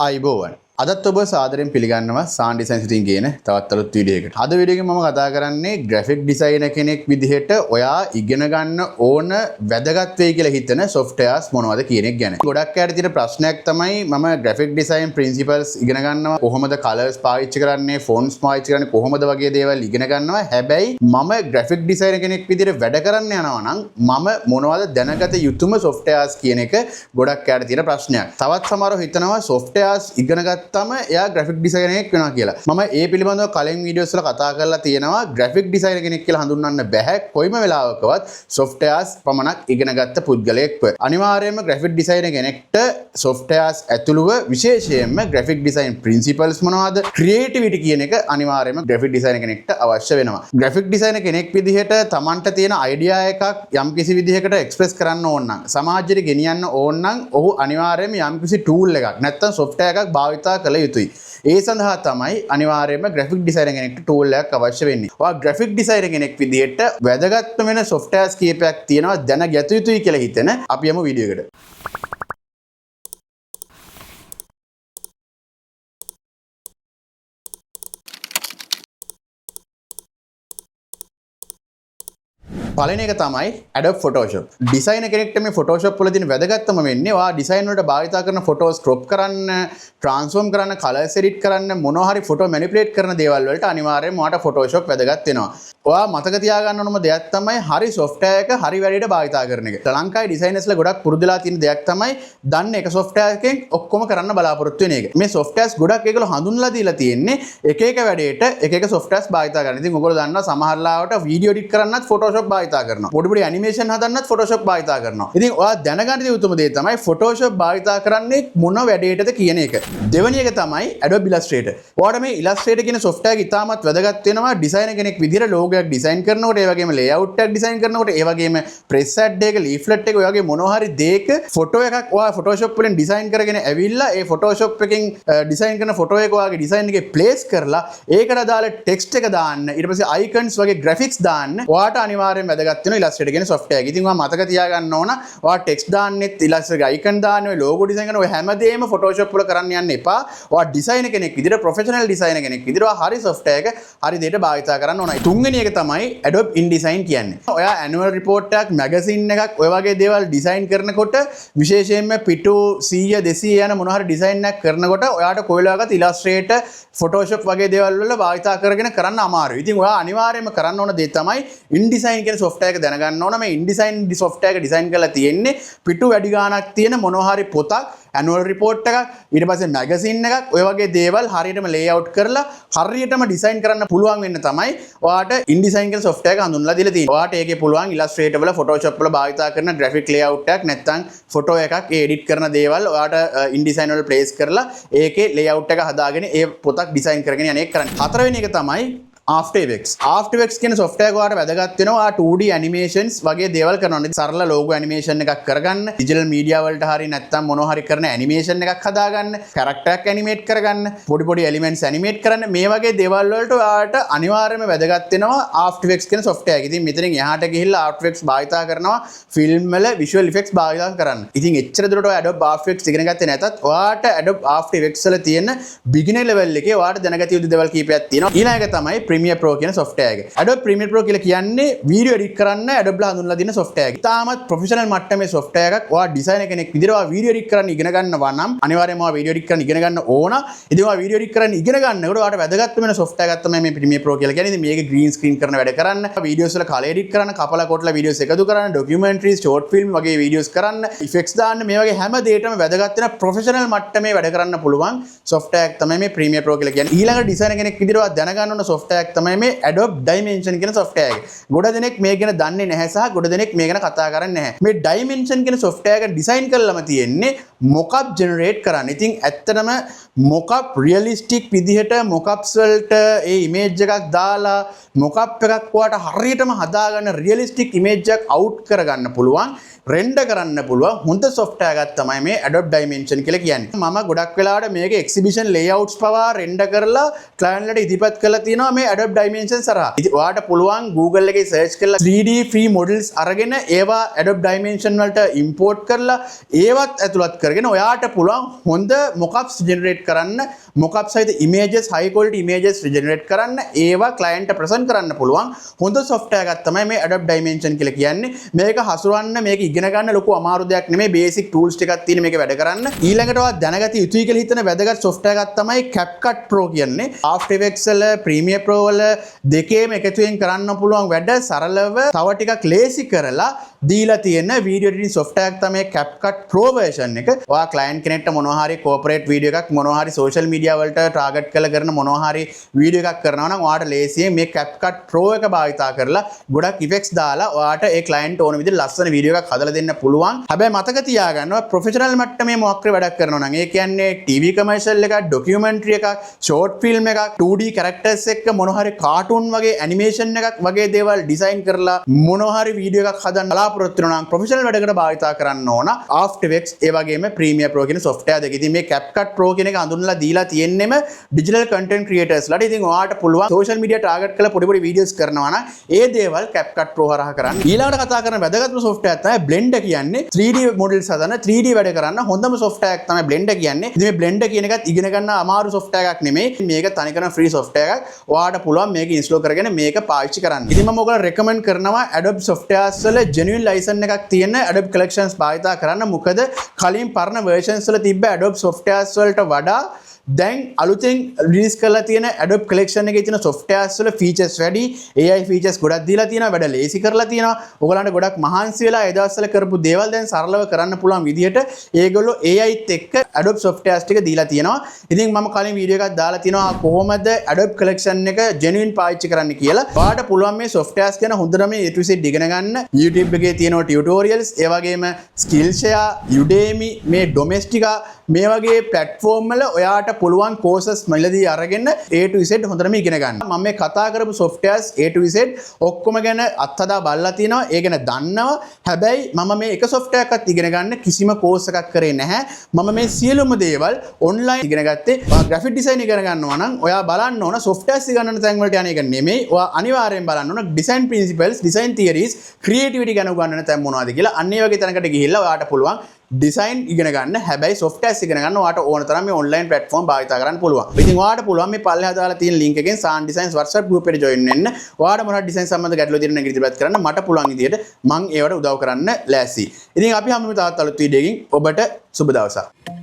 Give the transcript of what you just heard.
ආයිබෝවන් අදත් ඔබ සාදරයෙන් පිළිගන්නවා සාන් ඩිසයින් සිටින් කියන තවත් අලුත් වීඩියෝ එකකට. අද වීඩියෝ එකේ මම කතා කරන්නේ ග්‍රැෆික් ඩිසයිනර් කෙනෙක් විදිහට ඔයා ඉගෙන ගන්න ඕන වැදගත් වෙයි කියලා හිතන සොෆ්ට්වෙයාර්ස් මොනවද කියන එක ගැන. ගොඩක් අයට තියෙන ප්‍රශ්නයක් තමයි මම ග්‍රැෆික් ඩිසයින් ප්‍රින්සිපල්ස් ඉගෙන ගන්නවා කොහොමද කලර්ස් පාවිච්චි කරන්නේ ෆොන්ට්ස් පාවිච්චි කරන්නේ කොහොමද වගේ දේවල් ඉගෙන ගන්නවා. හැබැයි මම ග්‍රැෆික් ඩිසයිනර් කෙනෙක් විදිහට වැඩ කරන්න යනවා නම් මම මොනවද දැනගත යුතුම සොෆ්ට්වෙයාර්ස් කියන එක ගොඩක් අයට තියෙන ප්‍රශ්නයක්. තවත් සමහරව හිතනවා සොෆ්ට්වෙයාර්ස් ඉගෙන තම එයා ග්‍රැෆික් ඩිසයිනර් කෙනෙක් වෙනවා කියලා. මම ඒ පිළිබඳව කලින් වීඩියෝස් වල කතා කරලා තියෙනවා ග්‍රැෆික් ඩිසයිනර් කෙනෙක් කියලා හඳුන්වන්න බෑ කොයිම වෙලාවකවත් සොෆ්ට්වෙයාර්ස් පමණක් ඉගෙනගත්ත පුද්ගලයෙක්ව. අනිවාර්යයෙන්ම ග්‍රැෆික් ඩිසයිනර් කෙනෙක්ට සොෆ්ට්වෙයාර්ස් ඇතුළුව විශේෂයෙන්ම ග්‍රැෆික් ඩිසයින් ප්‍රින්සිපල්ස් මොනවද ක්‍රියේටිවිටි කියන එක අනිවාර්යයෙන්ම ග්‍රැෆික් ඩිසයිනර් කෙනෙක්ට අවශ්‍ය වෙනවා. ග්‍රැෆික් ඩිසයිනර් කෙනෙක් විදිහට Tamanට තියෙන අයිඩියා එකක් යම්කිසි විදිහකට එක්ස්ප්‍රෙස් කරන්න ඕන නම් සමාජයට ගෙනියන්න ඕන නම් ඔහු අනිවාර්යයෙන්ම යම්කිසි ටූල් එකක් නැත්නම් සොෆ්ට්වෙයාර් එකක් භාවිතා කළ යුතුයි. ඒ සඳහා තමයි අනිවාර්යයෙන්ම ග්‍රැෆික් ඩිසයිනර් කෙනෙක්ට ටූල් එකක් අවශ්‍ය වෙන්නේ. ඔයා ග්‍රැෆික් ඩිසයිනර් කෙනෙක් විදිහට වැදගත්ම වෙන සොෆ්ට්වෙයාර්ස් කීපයක් තියෙනවා දැනගත යුතුයි කියලා හිතන අපි යමු වීඩියෝ එකට. පළවෙනි එක තමයි Adobe Photoshop. ඩිසයිනර් කෙනෙක්ට මේ Photoshop වල තියෙන වැදගත්කම වෙන්නේ ඔයා ඩිසයින් වලට භාවිත කරන ෆොටෝස් ක්‍රොප් කරන්න, ට්‍රාන්ස්ෆෝම් කරන්න, කලර්ස් එඩිට් කරන්න, මොනවා හරි ෆොටෝ මැනිපුලේට් කරන දේවල් වලට අනිවාර්යයෙන්ම ඔයාට Photoshop වැදගත් වෙනවා. ඔයා මතක තියාගන්න ඕනම දෙයක් තමයි හරි software එක හරි වැඩේට භාවිත කරන එක. ශ්‍රී ලංකාවේ ඩිසයිනර්ස්ලා ගොඩක් පුරුදුලා තියෙන දෙයක් තමයි දන්න එක software එකෙන් ඔක්කොම කරන්න බලාපොරොත්තු වෙන එක. මේ softwares ගොඩක් ඒගොල්ලෝ හඳුන්ලා දීලා තියෙන්නේ එක එක වැඩේට එක එක softwares භාවිත කරන්න. ඉතින් ඔයගොල්ලෝ දන්නවා සමහර ලාවට වීඩියෝ එඩිට් කරන්නත් Photoshop භාවිත කරනවා. පොඩි පොඩි ඇනිමේෂන් හදන්නත් Photoshop භාවිත කරනවා. ඉතින් ඔයා දැනගන්න යුතුම දේ තමයි Photoshop භාවිත කරන්නේ මොන වැඩේටද කියන එක. දෙවෙනි එක තමයි Adobe Illustrator. ඔයාට මේ Illustrator කියන software එක ඉතාමත් වැදගත් වෙනවා ඩිසයිනර් කෙනෙක් විදිහට logo එකක් ඩිසයින් කරනකොට ඒ වගේම layout එකක් ඩිසයින් කරනකොට ඒ වගේම press ad එක leaflet එක ඔය වගේ මොනවා හරි දෙයක ෆොටෝ එකක් ඔයා Photoshop වලින් ඩිසයින් කරගෙන ඇවිල්ලා ඒ Photoshop එකෙන් ඩිසයින් කරන ෆොටෝ එක ඔයාගේ ඩිසයින් එකේ ප්ලේස් කරලා ඒකට අදාළ ටෙක්ස්ට් එක දාන්න ඊට පස්සේ icons වගේ graphics දාන්න ඔයාට අනිවාර්යෙන් වැදගත් වෙනවා Illustrator කියන software එක. ඉතින් ඔයා මතක තියාගන්න ඕන ඔයා ටෙක්ස්ට් දාන්නෙත් Illustrator icon දාන්න ඔය logo ඩිසයින් කරන ඔය හැමදේම Photoshop වල කරන්න යන්න එපා. ඔයා ඩිසයිනර් කෙනෙක් විදිහට ප්‍රොෆෙෂනල් ඩිසයිනර් කෙනෙක් විදිහට ඔයා හරි software එක හරි දෙයට භාවිත කරන්න ඕනයි. තුන්වෙනි එක තමයි Adobe InDesign කියන්නේ. ඔයා annual report එකක්, magazine එකක් ඔය වගේ දේවල් ඩිසයින් කරනකොට විශේෂයෙන්ම පිටු 100 200 යන මොන හරි ඩිසයින් එකක් කරනකොට ඔයාට කොයිලාවකත් Illustrator, Photoshop වගේ දේවල් වල භාවිත කරගෙන කරන්න අමාරුයි. ඉතින් ඔයා අනිවාර්යයෙන්ම කරන්න ඕන දේ තමයි InDesign කියන software එක දැනගන්න ඕන. මේ InDesign software එක ඩිසයින් කරලා තියෙන්නේ පිටු වැඩි ගාණක් තියෙන මොන හරි පොතක්, annual report එකක්, ඊට පස්සේ magazine එකක් ඔය වගේ දේවල් හරියටම layout කරලා හරියටම ඩිසයින් කරන්න පුළුවන් වෙන්න තමයි ඔයාට InDesign කියන software එක හඳුන්වලා දීලා තියෙන්නේ. ඔයාට ඒකේ පුළුවන් Illustrator වල Photoshop වල භාවිත කරන graphic layout එකක් නැත්නම් ෆොටෝ එකක් ඒ edit කරන දේවල් ඔයාට InDesign වල place කරලා ඒකේ layout එක හදාගෙන ඒ පොතක් ඩිසයින් කරගෙන යන්නේ කරන්නේ. හතරවෙනි එක තමයි After Effects. After Effects කියන software එක ඔයාලට වැදගත් වෙනවා 2D animations වගේ දේවල් කරනවා. සරල logo animation එකක් කරගන්න, digital media වලට හරි නැත්නම් මොනවා හරි කරන animation එකක් හදාගන්න, character එකක් animate කරගන්න, පොඩි පොඩි elements animate කරන්න මේ වගේ දේවල් වලට ඔයාලට අනිවාර්යයෙන්ම වැදගත් වෙනවා After Effects කියන software එක. ඉතින් මෙතනින් එහාට ගිහිල්ලා After Effects භාවිත කරනවා film වල visual effects භාවිත කරන්න. ඉතින් එච්චර දුරට ඔය Adobe After Effects ඉගෙන ගත්තේ නැතත් ඔයාට Adobe After Effects වල තියෙන beginner level එකේ ඔයාට දැනගත යුතු දේවල් කීපයක් තියෙනවා. ඊළඟ එක තමයි Premiere Pro කියන software එක. Adobe Premiere Pro කියලා කියන්නේ වීඩියෝ එඩිට් කරන්න Adobe ලා හඳුන්වලා දෙන software එක. තාමත් ප්‍රොෆෙෂනල් මට්ටමේ software එකක්. ඔයා ඩිසයිනර් කෙනෙක් විදිහට ඔයා වීඩියෝ එඩිට් කරන්න ඉගෙන ගන්නවා නම් අනිවාර්යයෙන්ම ඔයා වීඩියෝ එඩිට් කරන්න ඉගෙන ගන්න ඕන. ඉතින් ඔයා වීඩියෝ එඩිට් කරන්න ඉගෙන ගන්නකොට ඔයාට වැදගත් වෙන software එකක් තමයි මේ Premiere Pro කියලා කියන්නේ. ඉතින් මේකේ green screen කරන වැඩ කරන්න, වීඩියෝස් වල color edit කරන්න, කපලා කොටලා වීඩියෝස් එකතු කරන්න, documentaries, short film වගේ වීඩියෝස් කරන්න, effects දාන්න මේ වගේ හැම දෙයකටම වැදගත් වෙන ප්‍රොෆෙෂනල් මට්ටමේ වැඩ කරන්න පුළුවන් software එකක් තමයි මේ Premiere Pro කියලා කියන්නේ. ඊළඟ ඩිසයිනර් කෙනෙක් විදිහට ඔයා දැනගන්න ඕන software එකක් තමයි මේ Adobe Dimension කියන software එක. ගොඩ දෙනෙක් මේ ගැන දන්නේ නැහැ සහ ගොඩ දෙනෙක් මේ ගැන කතා කරන්නේ නැහැ. මේ Dimension කියන software එක ඩිසයින් කරලම තියෙන්නේ mockup generate කරන්න. ඉතින් ඇත්තටම mockup realistic විදිහට mockups වලට ඒ image එකක් දාලා mockup එකක් ඔයාට හරියටම හදාගන්න realistic image එකක් out කරගන්න පුළුවන්. රෙන්ඩර් කරන්න පුළුවන් හොඳ software එකක් තමයි මේ Adobe Dimension කියලා කියන්නේ. මම ගොඩක් වෙලාවට මේකේ exhibition layouts පවා රෙන්ඩර් කරලා client ලට ඉදිරිපත් කරලා තියෙනවා මේ Adobe Dimension සරහා. ඉතින් ඔයාලට පුළුවන් Google එකේ search කරලා 3D free models අරගෙන ඒවා Adobe Dimension වලට import කරලා ඒවත් ඇතුළත් කරගෙන ඔයාලට පුළුවන් හොඳ mockups generate කරන්න, mockups සහිත images, high quality images generate කරන්න, ඒවා client ට present කරන්න පුළුවන් හොඳ software එකක් තමයි මේ Adobe Dimension කියලා කියන්නේ. මේක හසුරවන්න, මේක ඉගෙන ගන්න ලොකු අමාරු දෙයක් නෙමෙයි. basic tools ටිකක් තියෙන මේක වැඩ කරන්න. ඊළඟට ඔයා දැනගත යුතුයි කියලා හිතන වැදගත් software එකක් තමයි CapCut Pro කියන්නේ. After Effects වල, Premiere Pro වල දෙකේම එකතුවෙන් කරන්න පුළුවන් වැඩ සරලව තව ටිකක් ලේසි කරලා දීලා තියෙන video editing software එකක් තමයි CapCut Pro version එක. ඔයා client කෙනෙක්ට මොනවා හරි corporate video එකක්, මොනවා හරි social media වලට target කරලා කරන මොනවා හරි video එකක් කරනවා නම් ඔයාට ලේසියෙන් මේ CapCut Pro එක භාවිතා කරලා ගොඩක් effects දාලා ඔයාට ඒ client ඕන විදිහට ලස්සන video එකක් හදලා දෙන්න පුළුවන්. හැබැයි මතක තියාගන්න ඔයා professional මට්ටමේ මොකක් හරි වැඩක් කරනවා නම් ඒ කියන්නේ TV commercial එකක්, documentary එකක්, short film එකක්, 2D characters එක්ක මොනවා හරි cartoon වගේ animation එකක් වගේ දේවල් design කරලා මොනවා හරි video එකක් හදන්න බලාපොරොත්තු වෙනවා නම් professional වැඩකට භාවිතා කරන්න ඕන After Effects ඒ වගේම Premiere Pro කියන software දෙක. ඉතින් මේ CapCut Pro කියන එක අඳුන්ලා දීලා තියෙන්නෙම digital content creators ලාට. ඉතින් ඔයාට පුළුවන් social media target කරලා පොඩි පොඩි videos කරනවා නම් ඒ දේවල් CapCut Pro හරහා කරන්න. ඊළඟට කතා කරන වැදගත්ම software තමයි Blender කියන්නේ. 3D models හදන 3D වැඩ කරන්න හොඳම software එකක් තමයි Blender කියන්නේ. ඉතින් මේ Blender කියන එකත් ඉගෙන ගන්න අමාරු software එකක් නෙමෙයි. මේක තනිකරම free software එකක්. ඔයාට පුළුවන් මේක install කරගෙන මේක පාවිච්චි කරන්න. ඉතින් මම ඔයගොල්ලෝ recommend කරනවා Adobe softwares වල genuine license එකක් තියෙන Adobe collections භාවිතා කරන්න. මොකද කලින් පරණ versions වල තිබ්බ Adobe softwares වලට වඩා දැන් අලුතෙන් රිලීස් කරලා තියෙන Adobe collection එකේ තියෙන softwares වල features වැඩි, AI features ගොඩක් දීලා තියෙනවා, වැඩ ලේසි කරලා තියෙනවා. ඔයගලන්ට ගොඩක් මහන්සි වෙලා ඒ දවස්වල කරපු දේවල් දැන් සරලව කරන්න පුළුවන් විදිහට ඒගොල්ලෝ AIත් එක්ක Adobe softwares ටික දීලා තියෙනවා. ඉතින් මම කලින් වීඩියෝ එකක් දාලා තියෙනවා කොහොමද Adobe collection එක genuine පාවිච්චි කරන්න කියලා. ඔයාලට පුළුවන් මේ softwares ගැන හොඳටම A to Z ඉගෙන ගන්න. YouTube එකේ තියෙන tutorials, ඒ වගේම Skillshare, Udemy, මේ Domestika මේ වගේ platform වල ඔයාට පුළුවන් courses මිලදී අරගෙන A to Z හොඳටම ඉගෙන ගන්න. මම මේ කතා කරපු softwares A to Z ඔක්කොම ගැන අත්හදා බලලා තිනවා. ඒ ගැන දන්නවා. හැබැයි මම මේ එක software එකක්වත් ඉගෙන ගන්න කිසිම course එකක් කරේ නැහැ. මම මේ සියලුම දේවල් online ඉගෙන ගත්තේ. ඔයා graphic design ඉගෙන ගන්නවා නම් ඔයා බලන්න ඕන softwares ඉගෙනන තැන් වලට යන එක නෙමෙයි. ඔයා අනිවාර්යෙන් බලන්න ඕන design principles, design theories, creativity ගැන උගන්වන තැන් මොනවද කියලා. අන්න ඒ වගේ තැනකට ගිහිල්ලා ඔයාට පුළුවන් design ඉගෙන ගන්න. හැබැයි softwares ඉගෙන ගන්න ඔයාට ඕන තරම් මේ online platform භාවිත කරන්න පුළුවන්. ඉතින් ඔයාට පුළුවන් මේ පල්ලෙහා දාලා තියෙන link එකෙන් San Designs WhatsApp group එකට join වෙන්න. ඔයාට මොනවද design සම්බන්ධ ගැටලු තියෙන එක ඉදිරිපත් කරන්න මට පුළුවන් විදියට මම ඒවට උදව් කරන්න ලෑස්ති. ඉතින් අපි හැමෝම තවත් අලුත් වීඩියෝ එකකින් ඔබට සුබ දවසක්.